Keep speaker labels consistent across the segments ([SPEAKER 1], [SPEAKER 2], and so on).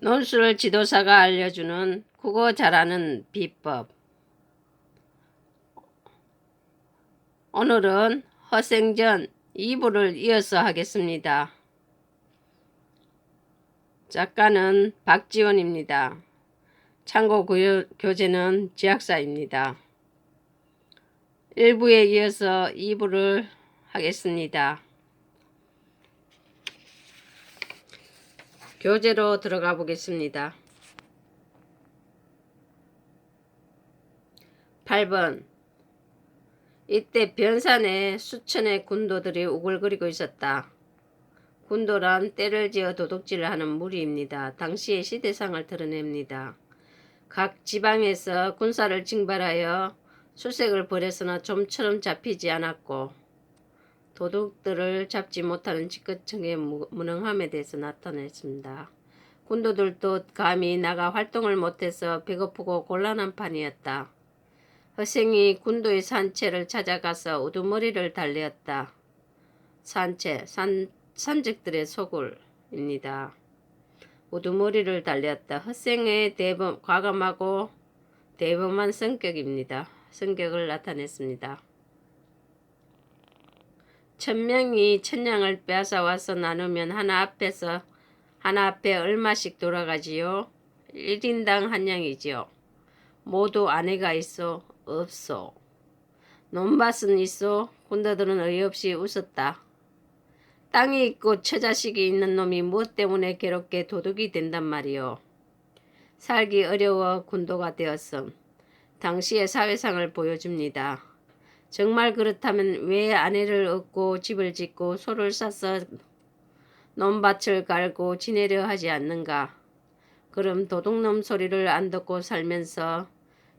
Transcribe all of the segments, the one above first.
[SPEAKER 1] 논술 지도사가 알려주는 국어 잘하는 비법. 오늘은 허생전 2부를 이어서 하겠습니다. 작가는 박지원입니다. 참고 교재는 지학사입니다. 1부에 이어서 2부를 하겠습니다. 교재로 들어가 보겠습니다. 8번. 이때 변산에 수천의 군도들이 우글거리고 있었다. 군도란 때를 지어 도둑질을 하는 무리입니다. 당시의 시대상을 드러냅니다. 각 지방에서 군사를 징발하여 수색을 벌였으나 좀처럼 잡히지 않았고 도둑들을 잡지 못하는 집권층의 무능함에 대해서 나타냈습니다. 군도들도 감히 나가 활동을 못해서 배고프고 곤란한 판이었다. 허생이 군도의 산채를 찾아가서 우두머리를 달래었다. 산채, 산적들의 소굴입니다. 우두머리를 달렸다. 허생의 과감하고 대범한 성격을 나타냈습니다. 1000명이 1000양을 빼앗아 와서 나누면 하나 앞에 얼마씩 돌아가지요? 1인당 한 양이지요. 모두 아내가 있어? 없소. 논밭은 있어? 군도들은 어이없이 웃었다. 땅이 있고 처자식이 있는 놈이 무엇 때문에 괴롭게 도둑이 된단 말이오. 살기 어려워 군도가 되었음. 당시의 사회상을 보여줍니다. 정말 그렇다면 왜 아내를 얻고 집을 짓고 소를 싸서 논밭을 갈고 지내려 하지 않는가? 그럼 도둑놈 소리를 안 듣고 살면서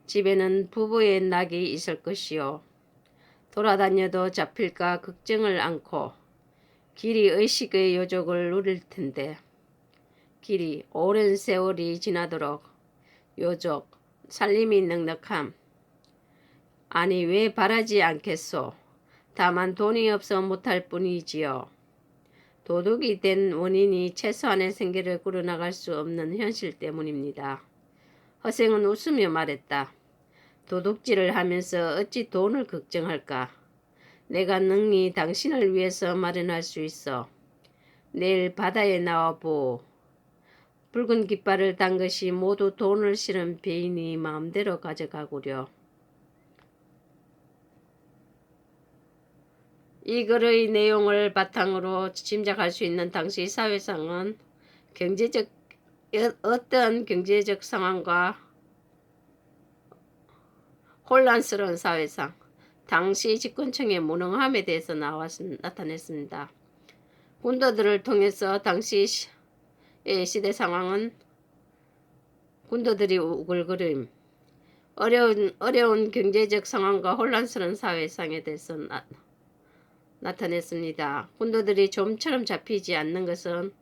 [SPEAKER 1] 집에는 부부의 낙이 있을 것이요. 돌아다녀도 잡힐까 걱정을 않고 길이 의식의 요족을 누릴 텐데 길이 오랜 세월이 지나도록 요족 살림이 넉넉함. 아니 왜 바라지 않겠소? 다만 돈이 없어 못할 뿐이지요. 도둑이 된 원인이 최소한의 생계를 꾸려나갈 수 없는 현실 때문입니다. 허생은 웃으며 말했다. 도둑질을 하면서 어찌 돈을 걱정할까? 내가 능히 당신을 위해서 마련할 수 있어. 내일 바다에 나와보. 붉은 깃발을 단 것이 모두 돈을 실은 배인이 마음대로 가져가구려. 이 글의 내용을 바탕으로 짐작할 수 있는 당시 사회상은 어떤 경제적 상황과 혼란스러운 사회상, 당시 집권층의 무능함에 대해서 나타냈습니다. 군도들을 통해서 당시의 시대 상황은 군도들이 우글거림, 어려운 경제적 상황과 혼란스러운 사회상에 대해서 나타냈습니다. 군도들이 좀처럼 잡히지 않는 것은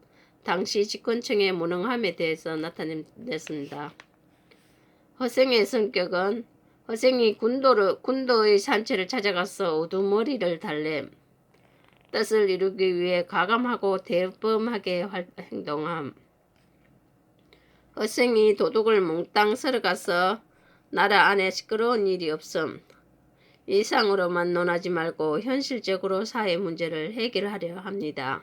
[SPEAKER 1] 당시 집권층의 무능함에 대해서 나타냈습니다. 허생의 성격은 허생이 군도의 산채를 찾아가서 우두머리를 달램, 뜻을 이루기 위해 과감하고 대범하게 행동함. 허생이 도둑을 몽땅 썰어가서 나라 안에 시끄러운 일이 없음. 이상으로만 논하지 말고 현실적으로 사회 문제를 해결하려 합니다.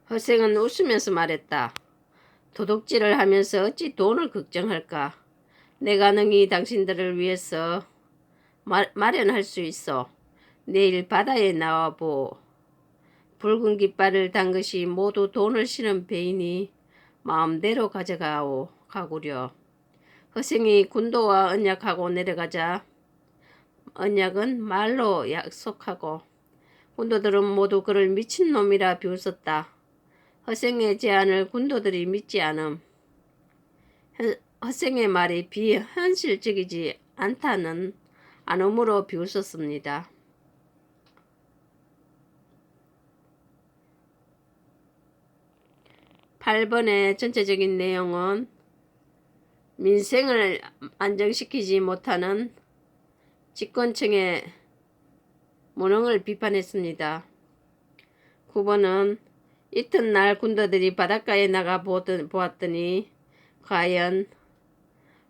[SPEAKER 1] 허생은 웃으면서 말했다. 도둑질을 하면서 어찌 돈을 걱정할까? 내가 능히 당신들을 위해서 마련할 수 있어. 내일 바다에 나와보. 붉은 깃발을 단 것이 모두 돈을 실은 배인이 마음대로 가구려. 허생이 군도와 언약하고 내려가자 언약은 말로 약속하고 군도들은 모두 그를 미친놈이라 비웃었다. 허생의 제안을 군도들이 믿지 않음. 허생의 말이 비현실적이지 않음으로 비웃었습니다. 8번의 전체적인 내용은 민생을 안정시키지 못하는 집권층의 무능을 비판했습니다. 9번은 이튿날 군도들이 바닷가에 나가 보았더니 과연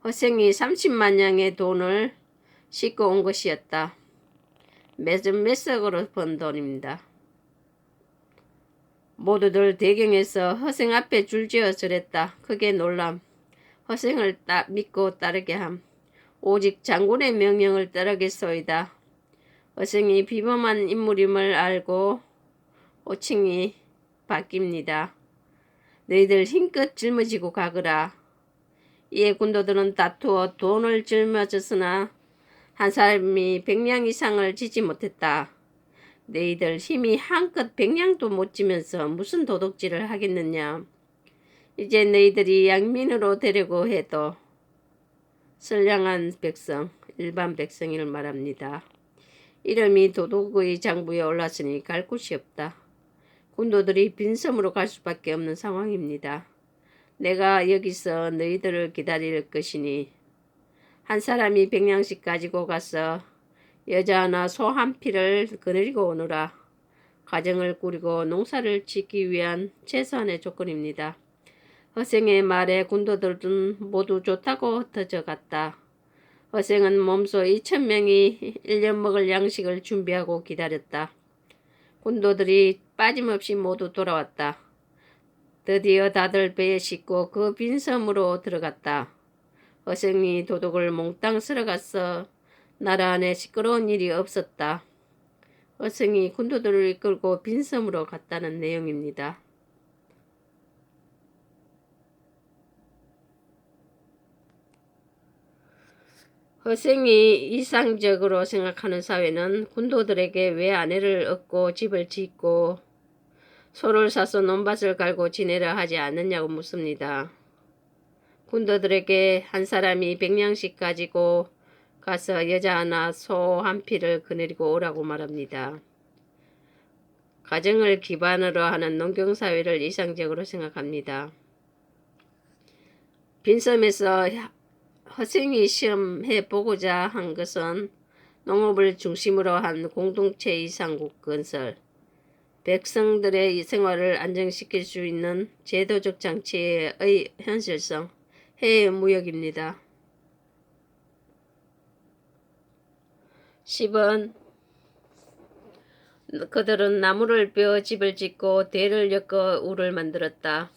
[SPEAKER 1] 허생이 30만 양의 돈을 싣고 온 것이었다. 몇 석으로 번 돈입니다. 모두들 대경에서 허생 앞에 줄지어 절했다. 크게 놀람. 허생을 믿고 따르게 함. 오직 장군의 명령을 따르겠소이다. 허생이 비범한 인물임을 알고 호칭이 바뀝니다. 너희들 힘껏 짊어지고 가거라. 이에 군도들은 다투어 돈을 짊어졌으나 한 사람이 100량 이상을 지지 못했다. 너희들 힘이 한껏 100량도 못 지면서 무슨 도둑질을 하겠느냐. 이제 너희들이 양민으로 데려고 해도 선량한 백성, 일반 백성을 말합니다. 이름이 도둑의 장부에 올랐으니 갈 곳이 없다. 군도들이 빈섬으로 갈 수밖에 없는 상황입니다. 내가 여기서 너희들을 기다릴 것이니 한 사람이 100량씩 가지고 가서 여자 하나 소 한 피를 거느리고 오너라. 가정을 꾸리고 농사를 짓기 위한 최소한의 조건입니다. 허생의 말에 군도들은 모두 좋다고 흩어져 갔다. 허생은 몸소 2,000명이 1년 먹을 양식을 준비하고 기다렸다. 군도들이 빠짐없이 모두 돌아왔다. 드디어 다들 배에 싣고 그 빈섬으로 들어갔다. 허생이 도둑을 몽땅 쓸어갔어 나라 안에 시끄러운 일이 없었다. 허생이 군도들을 이끌고 빈섬으로 갔다는 내용입니다. 허생이 이상적으로 생각하는 사회는 군도들에게 왜 아내를 얻고 집을 짓고 소를 사서 논밭을 갈고 지내려 하지 않느냐고 묻습니다. 군도들에게 한 사람이 100량씩 가지고 가서 여자 하나 소 한 피를 거느리고 오라고 말합니다. 가정을 기반으로 하는 농경사회를 이상적으로 생각합니다. 빈섬에서 허생이 시험해보고자 한 것은 농업을 중심으로 한 공동체 이상국 건설, 백성들의 생활을 안정시킬 수 있는 제도적 장치의 현실성, 해외 무역입니다. 10번 그들은 나무를 베어 집을 짓고 대를 엮어 우를 만들었다.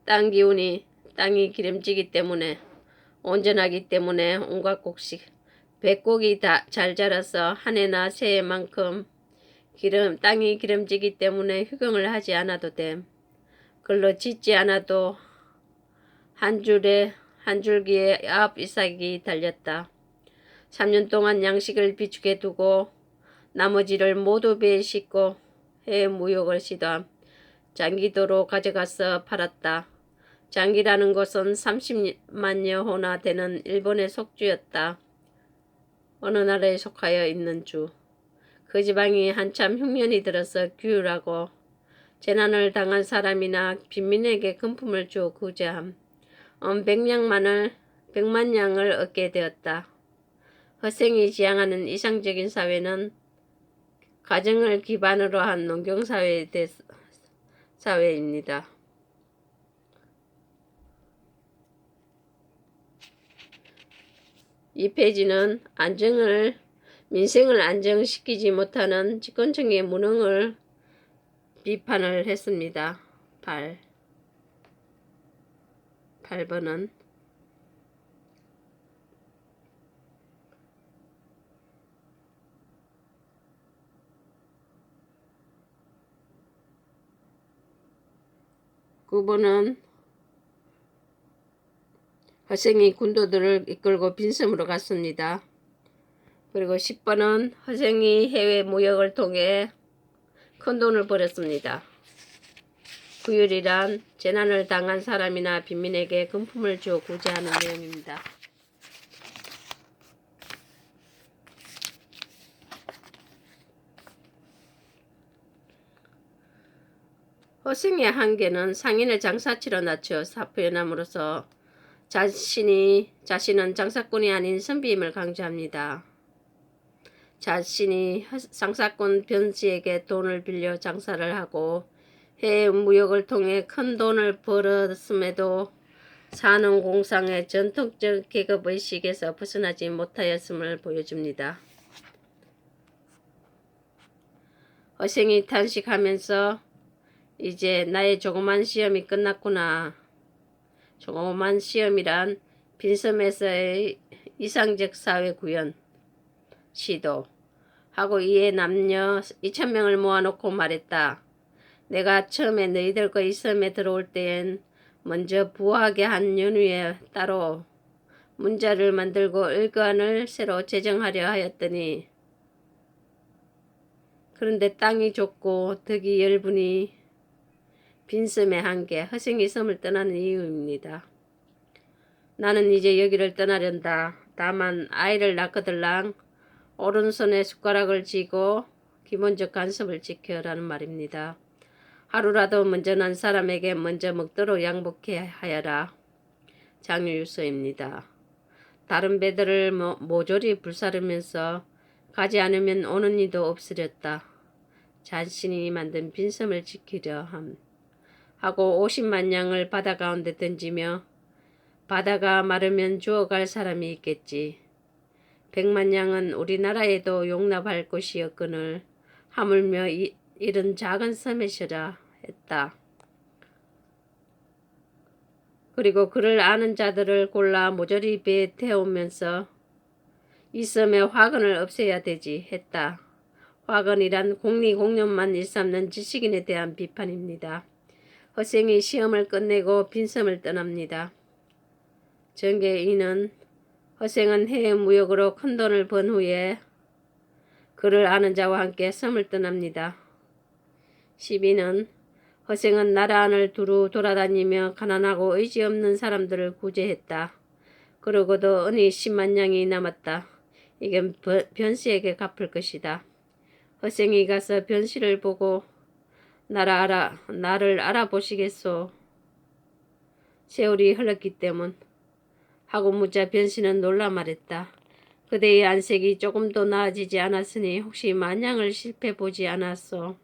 [SPEAKER 1] 땅 기운이 땅이 기름지기 때문에 온전하기 때문에 온갖 곡식, 백곡이 다 잘 자라서 한 해나 새 해만큼 땅이 기름지기 때문에 휴경을 하지 않아도 됨. 글로 짓지 않아도 한 줄기에 아홉 이삭이 달렸다. 3년 동안 양식을 비축해 두고 나머지를 모두 배에 싣고 해외 무역을 시도함. 장기도로 가져가서 팔았다. 장기라는 것은 30만여 호나 되는 일본의 속주였다. 어느 나라에 속하여 있는 주. 그 지방이 한참 흉년이 들어서 규율하고 재난을 당한 사람이나 빈민에게 금품을 주어 구제함. 100만 양을 얻게 되었다. 허생이 지향하는 이상적인 사회는 가정을 기반으로 한 농경사회입니다. 이 페이지는 민생을 안정시키지 못하는 집권층의 무능을 비판을 했습니다. 8번은 (9번은) 허생이 군도들을 이끌고 빈섬으로 갔습니다. 그리고 10번은 허생이 해외 무역을 통해 큰 돈을 벌었습니다. 구율이란 재난을 당한 사람이나 빈민에게 금품을 주어 구제하는 내용입니다. 허생의 한계는 상인을 장사치로 낮춰 사표현함으로써 자신은 장사꾼이 아닌 선비임을 강조합니다. 자신이 장사꾼 변씨에게 돈을 빌려 장사를 하고 해외 무역을 통해 큰 돈을 벌었음에도 산업공상의 전통적 계급의식에서 벗어나지 못하였음을 보여줍니다. 허생이 탄식하면서 이제 나의 조그만 시험이 끝났구나. 조그만 시험이란 빈섬에서의 이상적 사회 구현 시도 하고 이에 남녀 2,000명을 모아놓고 말했다. 내가 처음에 너희들과 이 섬에 들어올 때엔 먼저 부하게 한 연후에 따로 문자를 만들고 일관을 새로 제정하려 하였더니 그런데 땅이 좁고 덕이 열분이 빈섬의 한계, 허생이 섬을 떠나는 이유입니다. 나는 이제 여기를 떠나련다. 다만 아이를 낳거들랑 오른손에 숟가락을 쥐고 기본적 간섭을 지켜라는 말입니다. 하루라도 먼저 난 사람에게 먼저 먹도록 양복해 하여라. 장유유서입니다. 다른 배들을 모조리 불사르면서 가지 않으면 오는 이도 없으렸다. 자신이 만든 빈섬을 지키려 함. 하고 50만 양을 바다 가운데 던지며 바다가 마르면 주워갈 사람이 있겠지. 100만 양은 우리나라에도 용납할 곳이었거늘 하물며 이런 작은 섬에서라 했다. 그리고 그를 아는 자들을 골라 모조리 배에 태우면서 이 섬의 화근을 없애야 되지 했다. 화근이란 공리공연만 일삼는 지식인에 대한 비판입니다. 허생이 시험을 끝내고 빈섬을 떠납니다. 전개인은 허생은 해외 무역으로 큰 돈을 번 후에 그를 아는 자와 함께 섬을 떠납니다. 시비는 허생은 나라 안을 두루 돌아다니며 가난하고 의지 없는 사람들을 구제했다. 그러고도 은이 10만 양이 남았다. 이건 변씨에게 갚을 것이다. 허생이 가서 변씨를 보고 나를 알아보시겠소. 세월이 흘렀기 때문. 하고 묻자 변씨는 놀라 말했다. 그대의 안색이 조금도 나아지지 않았으니 혹시 만양을 실패보지 않았소.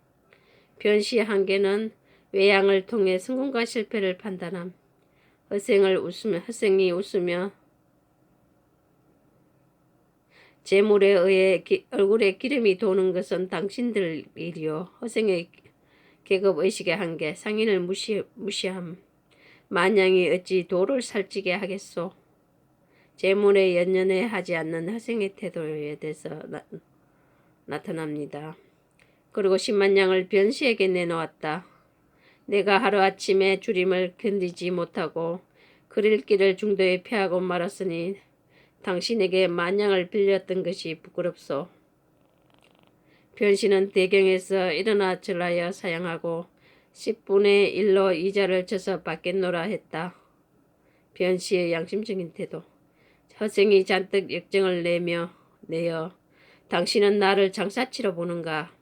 [SPEAKER 1] 변씨의 한계는 외양을 통해 성공과 실패를 판단함. 허생이 웃으며 재물에 의해 얼굴에 기름이 도는 것은 당신들 일이요. 허생의 계급의식의 한계, 상인을 무시함. 만양이 어찌 도를 살찌게 하겠소. 재물에 연연해 하지 않는 허생의 태도에 대해서 나타납니다. 그리고 10만 양을 변씨에게 내놓았다. 내가 하루아침에 주림을 견디지 못하고 그릴 길을 중도에 피하고 말았으니 당신에게 만양을 빌렸던 것이 부끄럽소. 변씨는 대경에서 일어나 절하여 사양하고 10분의 1로 이자를 쳐서 받겠노라 했다. 변씨의 양심적인 태도. 허생이 잔뜩 역정을 내어 당신은 나를 장사치러 보는가.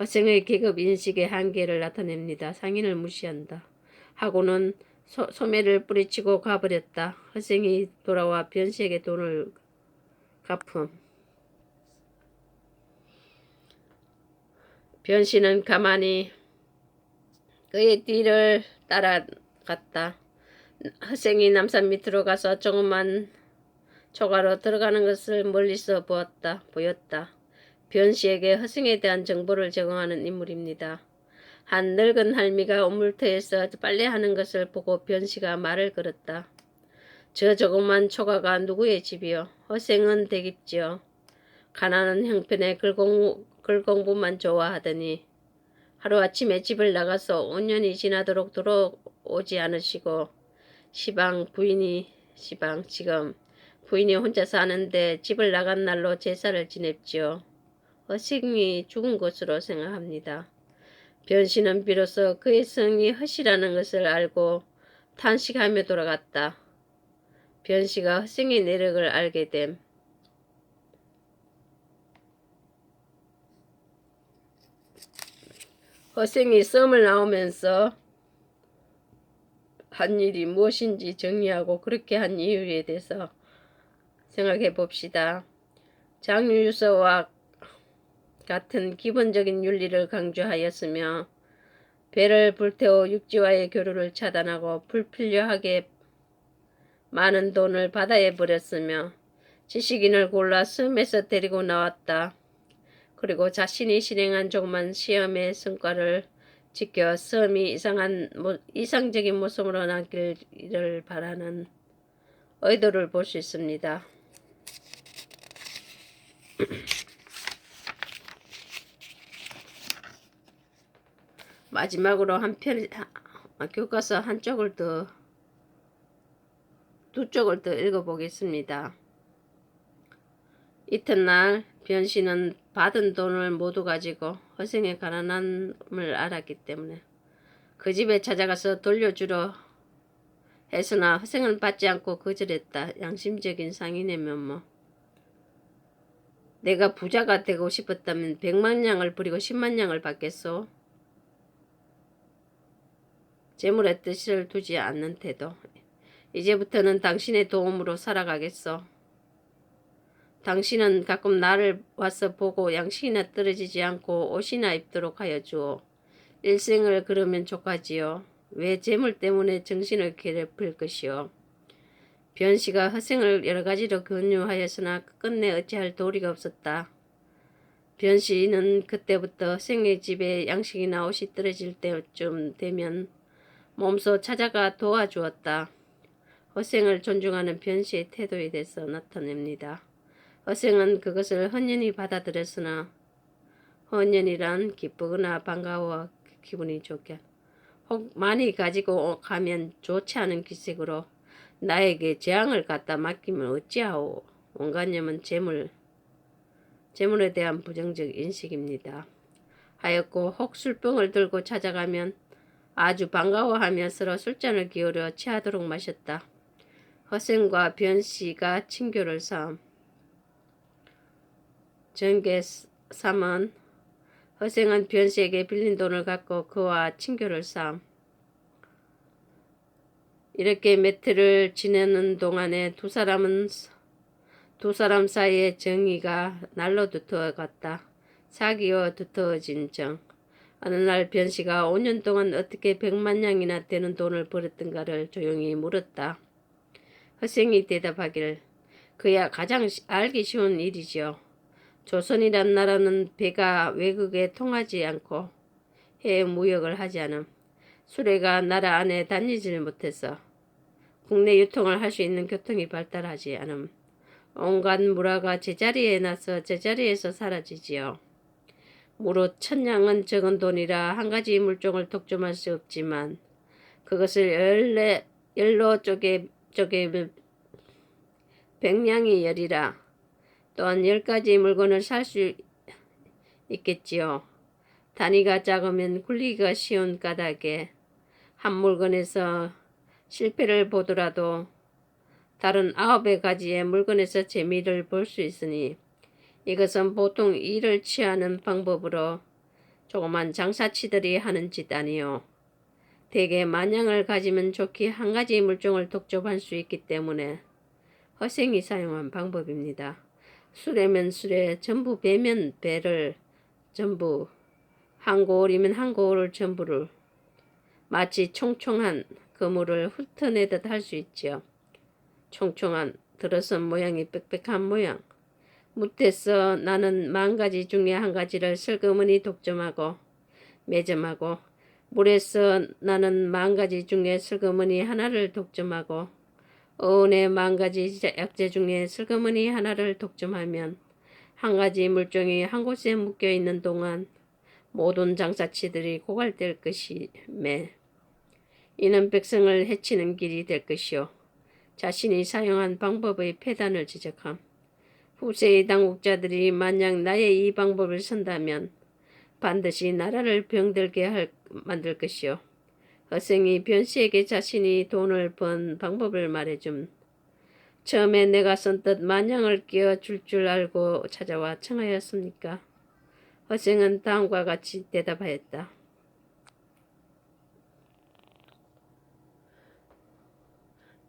[SPEAKER 1] 허생의 계급 인식의 한계를 나타냅니다. 상인을 무시한다. 하고는 소매를 뿌리치고 가버렸다. 허생이 돌아와 변씨에게 돈을 갚음. 변씨는 가만히 그의 뒤를 따라갔다. 허생이 남산 밑으로 가서 조그만 초가로 들어가는 것을 멀리서 보였다. 변씨에게 허생에 대한 정보를 제공하는 인물입니다. 한 늙은 할미가 우물터에서 빨래하는 것을 보고 변씨가 말을 걸었다. 저 조그만 초가가 누구의 집이요? 허생은 대깁지요. 가난한 형편에 글공부만 좋아하더니 하루아침에 집을 나가서 5년이 지나도록 들어오지 않으시고 지금 부인이 혼자 사는데 집을 나간 날로 제사를 지냈지요. 허생이 죽은 것으로 생각합니다. 변씨는 비로소 그의 성이 허씨라는 것을 알고 탄식하며 돌아갔다. 변씨가 허생의 내력을 알게 됨. 허생이 썸을 나오면서 한 일이 무엇인지 정리하고 그렇게 한 이유에 대해서 생각해 봅시다. 장유유서와 같은 기본적인 윤리를 강조하였으며 배를 불태워 육지와의 교류를 차단하고 불필요하게 많은 돈을 바다에 버렸으며 지식인을 골라 섬에서 데리고 나왔다. 그리고 자신이 실행한 조그만 시험의 성과를 지켜 섬이 이상적인 모습으로 남기를 바라는 의도를 볼 수 있습니다. 마지막으로 교과서 두 쪽을 더 읽어보겠습니다. 이튿날 변씨는 받은 돈을 모두 가지고 허생의 가난함을 알았기 때문에 그 집에 찾아가서 돌려주려 했으나 허생은 받지 않고 거절했다. 양심적인 상인이면 뭐. 내가 부자가 되고 싶었다면 100만 냥을 버리고 10만 냥을 받겠소. 재물의 뜻을 두지 않는 태도. 이제부터는 당신의 도움으로 살아가겠소. 당신은 가끔 나를 와서 보고 양식이나 떨어지지 않고 옷이나 입도록 하여 주오. 일생을 그러면 족하지요. 왜 재물 때문에 정신을 괴롭힐 것이오. 변씨가 허생을 여러 가지로 권유하였으나 끝내 어찌할 도리가 없었다. 변씨는 그때부터 허생의 집에 양식이나 옷이 떨어질 때쯤 되면 몸소 찾아가 도와주었다. 허생을 존중하는 변씨의 태도에 대해서 나타냅니다. 허생은 그것을 헌연히 받아들였으나 헌연이란 기쁘거나 반가워 기분이 좋게 혹 많이 가지고 가면 좋지 않은 기색으로 나에게 재앙을 갖다 맡기면 어찌하오. 온관념은 재물에 대한 부정적 인식입니다. 하였고 혹 술병을 들고 찾아가면 아주 반가워하며 서로 술잔을 기울여 취하도록 마셨다. 허생과 변씨가 친교를 삼. 정계 3은 허생은 변씨에게 빌린 돈을 갖고 그와 친교를 삼. 이렇게 매트를 지내는 동안에 두 사람 사이의 정의가 날로 두터워갔다. 사귀어 두터워진 정. 어느 날 변씨가 5년 동안 어떻게 100만 냥이나 되는 돈을 벌었던가를 조용히 물었다. 허생이 대답하길 그야 가장 알기 쉬운 일이지요. 조선이란 나라는 배가 외국에 통하지 않고 해외 무역을 하지 않음. 수레가 나라 안에 다니질 못해서 국내 유통을 할 수 있는 교통이 발달하지 않음. 온갖 물화가 제자리에 나서 제자리에서 사라지지요. 무릇 1000냥은 적은 돈이라 한 가지 물종을 독점할 수 없지만 그것을 열로 쪼개면 100냥이 열이라. 또한 10가지 물건을 살 수 있겠지요. 단위가 작으면 굴리기가 쉬운 까닭에 한 물건에서 실패를 보더라도 다른 9가지의 물건에서 재미를 볼 수 있으니 이것은 보통 일을 취하는 방법으로 조그만 장사치들이 하는 짓 아니요. 대개 만냥을 가지면 좋게 한 가지 물종을 독점할 수 있기 때문에 허생이 사용한 방법입니다. 수레면 수레, 전부 배면 배를 전부, 한 고을이면 한 고을 전부를 마치 총총한 그물을 훑어내듯 할 수 있지요. 총총한 들어선 모양이 빽빽한 모양. 묻에서 나는 10,000가지 중에 한 가지를 슬그머니 독점하고 매점하고 물에서 나는 10,000가지 중에 슬그머니 하나를 독점하고 어원의 10,000가지 약재 중에 슬그머니 하나를 독점하면 한 가지 물종이 한 곳에 묶여 있는 동안 모든 장사치들이 고갈될 것이매 이는 백성을 해치는 길이 될 것이요 자신이 사용한 방법의 폐단을 지적함. 후세의 당국자들이 만약 나의 이 방법을 선다면 반드시 나라를 병들게 만들 것이요 허생이 변씨에게 자신이 돈을 번 방법을 말해줌. 처음에 내가 선뜻 만냥을 끼워줄 줄 알고 찾아와 청하였습니까? 허생은 다음과 같이 대답하였다.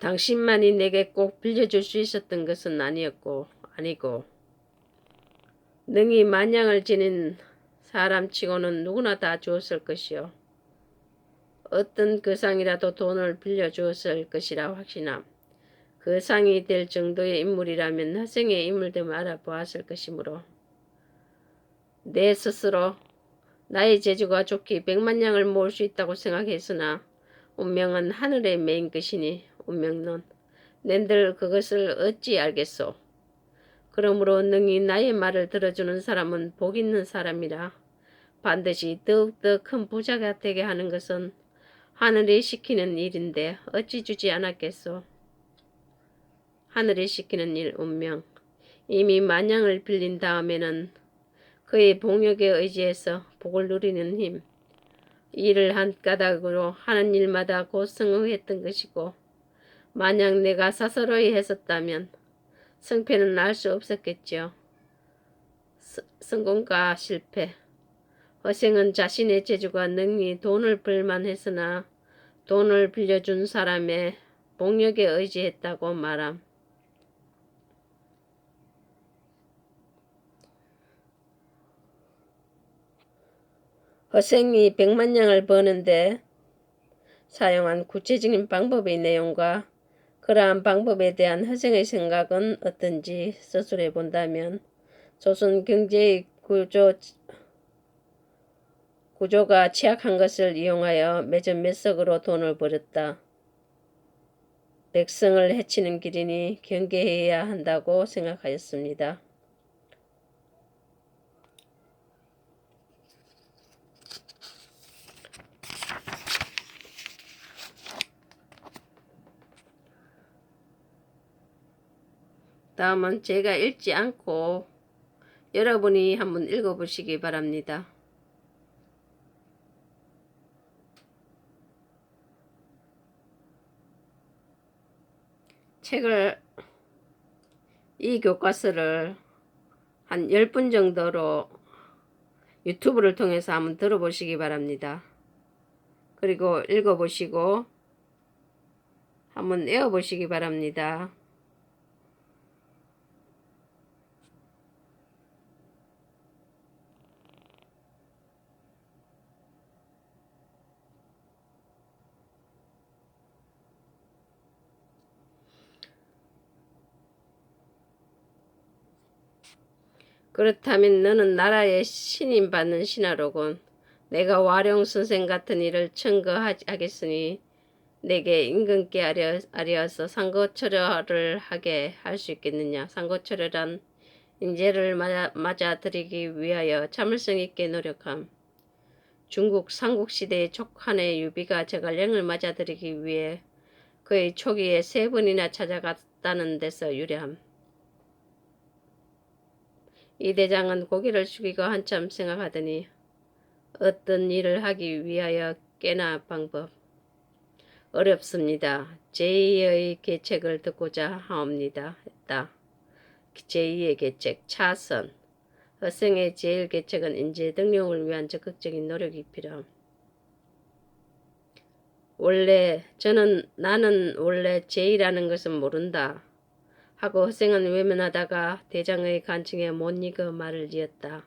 [SPEAKER 1] 당신만이 내게 꼭 빌려줄 수 있었던 것은 아니고 능히 만냥을 지닌 사람치고는 누구나 다 주었을 것이요. 어떤 그 상이라도 돈을 빌려주었을 것이라 확신함. 그 상이 될 정도의 인물이라면 허생의 인물됨을 알아보았을 것이므로 내 스스로 나의 재주가 좋기 100만냥을 모을 수 있다고 생각했으나 운명은 하늘에 매인 것이니 운명론 낸들 그것을 어찌 알겠소. 그러므로 능히 나의 말을 들어주는 사람은 복 있는 사람이라. 반드시 더욱더 큰 부자가 되게 하는 것은 하늘이 시키는 일인데 어찌 주지 않았겠소. 하늘이 시키는 일 운명. 이미 만냥을 빌린 다음에는 그의 복력에 의지해서 복을 누리는 힘. 일을 한 까닭으로 하는 일마다 곧 성공했던 것이고 만약 내가 사서로이 했었다면 성패는 알 수 없었겠지요. 성공과 실패. 허생은 자신의 재주가 능히 돈을 벌만 했으나 돈을 빌려준 사람의 복력에 의지했다고 말함. 허생이 100만냥을 버는데 사용한 구체적인 방법의 내용과 그러한 방법에 대한 허생의 생각은 어떤지 서술해 본다면 조선 경제의 구조가 취약한 것을 이용하여 매점매석으로 돈을 벌였다. 백성을 해치는 길이니 경계해야 한다고 생각하였습니다. 다음은 제가 읽지 않고 여러분이 한번 읽어보시기 바랍니다. 책을 이 교과서를 한 10분 정도로 유튜브를 통해서 한번 들어보시기 바랍니다. 그리고 읽어보시고 한번 외워보시기 바랍니다. 그렇다면 너는 나라의 신임받는 신하로군. 내가 와룡선생 같은 일을 청거하겠으니 내게 임금께 아뢰어서 상고처려를 하게 할 수 있겠느냐. 상고처려란 인재를 맞아들이기 위하여 참을성 있게 노력함. 중국 삼국시대의 촉한의 유비가 제갈량을 맞아들이기 위해 그의 초기에 3번이나 찾아갔다는 데서 유래함. 이 대장은 고개를 숙이고 한참 생각하더니 어떤 일을 하기 위하여 꽤나 방법 어렵습니다. 제2의 계책을 듣고자 하옵니다. 했다. 제2의 계책 차선. 허생의 제1계책은 인재 등용을 위한 적극적인 노력이 필요함. 나는 원래 제2라는 것은 모른다. 하고 허생은 외면하다가 대장의 간청에 못 이겨 말을 이었다.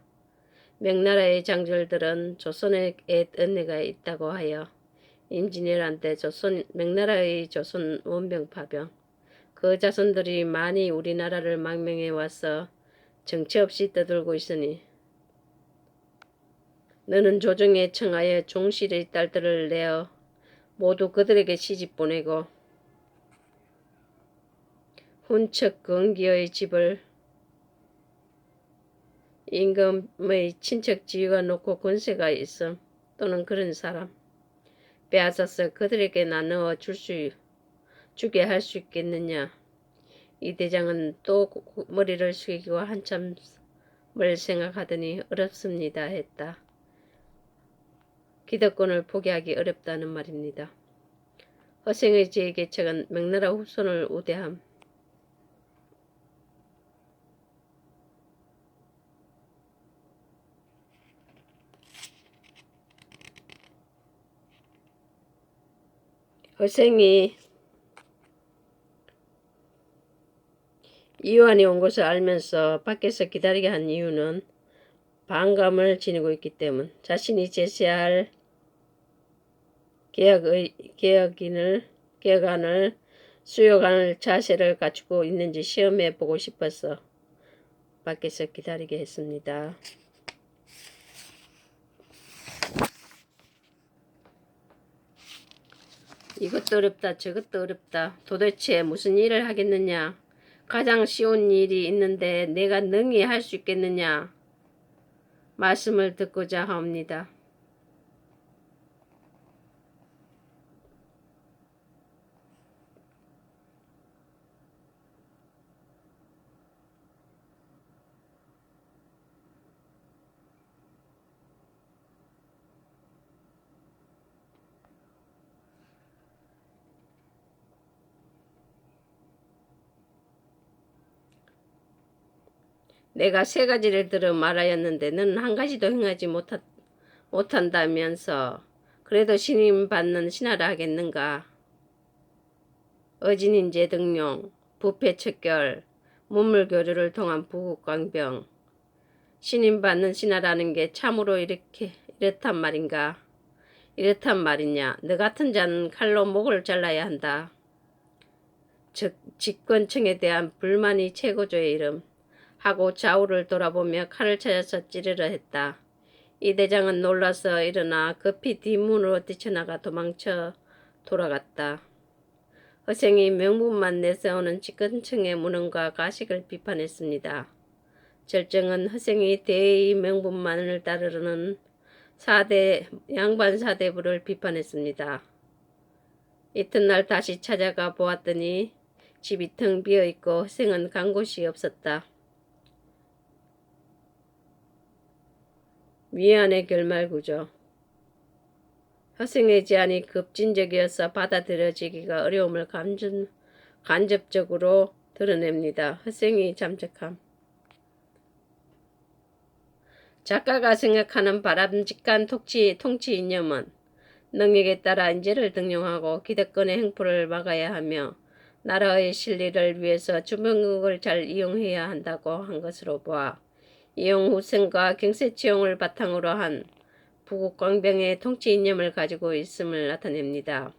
[SPEAKER 1] 명나라의 장졸들은 조선에 은혜가 있다고 하여 임진왜란 때 명나라의 조선 원병 파병 그 자손들이 많이 우리나라를 망명해 와서 정처 없이 떠들고 있으니 너는 조정에 청하여 종실의 딸들을 내어 모두 그들에게 시집 보내고 훈척 건기의 집을 임금의 친척 지위가 높고 권세가 있음 또는 그런 사람 빼앗아서 그들에게 나누어 주게 할 수 있겠느냐. 이 대장은 또 머리를 숙이고 한참을 생각하더니 어렵습니다 했다. 기득권을 포기하기 어렵다는 말입니다. 허생의 제2계책은 명나라 후손을 우대함. 허생이 이완이 온 것을 알면서 밖에서 기다리게 한 이유는 반감을 지니고 있기 때문. 자신이 제시할 계약안을 수용할 자세를 갖추고 있는지 시험해 보고 싶어서 밖에서 기다리게 했습니다. 이것도 어렵다 저것도 어렵다. 도대체 무슨 일을 하겠느냐. 가장 쉬운 일이 있는데 내가 능히 할 수 있겠느냐. 말씀을 듣고자 합니다. 내가 세 가지를 들어 말하였는데 너는 한 가지도 행하지 못한다면서 그래도 신임받는 신하라 하겠는가. 어진인재 등용, 부패척결, 문물교류를 통한 부국강병. 신임받는 신하라는 게 참으로 이렇단 말인가. 이렇단 말이냐. 너 같은 자는 칼로 목을 잘라야 한다. 즉 집권층에 대한 불만이 최고조의 이름. 하고 좌우를 돌아보며 칼을 찾아서 찌르려 했다. 이 대장은 놀라서 일어나 급히 뒷문으로 뛰쳐나가 도망쳐 돌아갔다. 허생이 명분만 내세우는 집권층의 무능과 가식을 비판했습니다. 절정은 허생이 대의 명분만을 따르는 양반 사대부를 비판했습니다. 이튿날 다시 찾아가 보았더니 집이 텅 비어있고 허생은 간 곳이 없었다. 미안의 결말구조. 허생의 제안이 급진적이어서 받아들여지기가 어려움을 간접적으로 드러냅니다. 허생이 잠적함. 작가가 생각하는 바람직한 통치 이념은 능력에 따라 인재를 등용하고 기득권의 횡포를 막아야 하며 나라의 실리를 위해서 주변국을 잘 이용해야 한다고 한 것으로 보아 이용후생과 경세치용을 바탕으로 한 부국광병의 통치 이념을 가지고 있음을 나타냅니다.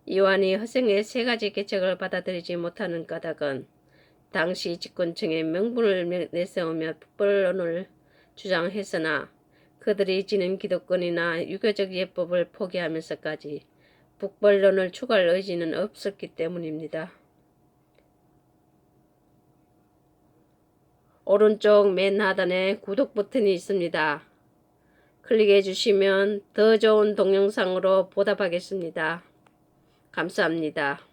[SPEAKER 1] 이완이 허생의 세 가지 계책을 받아들이지 못하는 까닭은 당시 집권층의 명분을 내세우며 북벌론을 주장했으나 그들이 지닌 기득권이나 유교적 예법을 포기하면서까지 북벌론을 추구할 의지는 없었기 때문입니다. 오른쪽 맨 하단에 구독 버튼이 있습니다. 클릭해 주시면 더 좋은 동영상으로 보답하겠습니다. 감사합니다.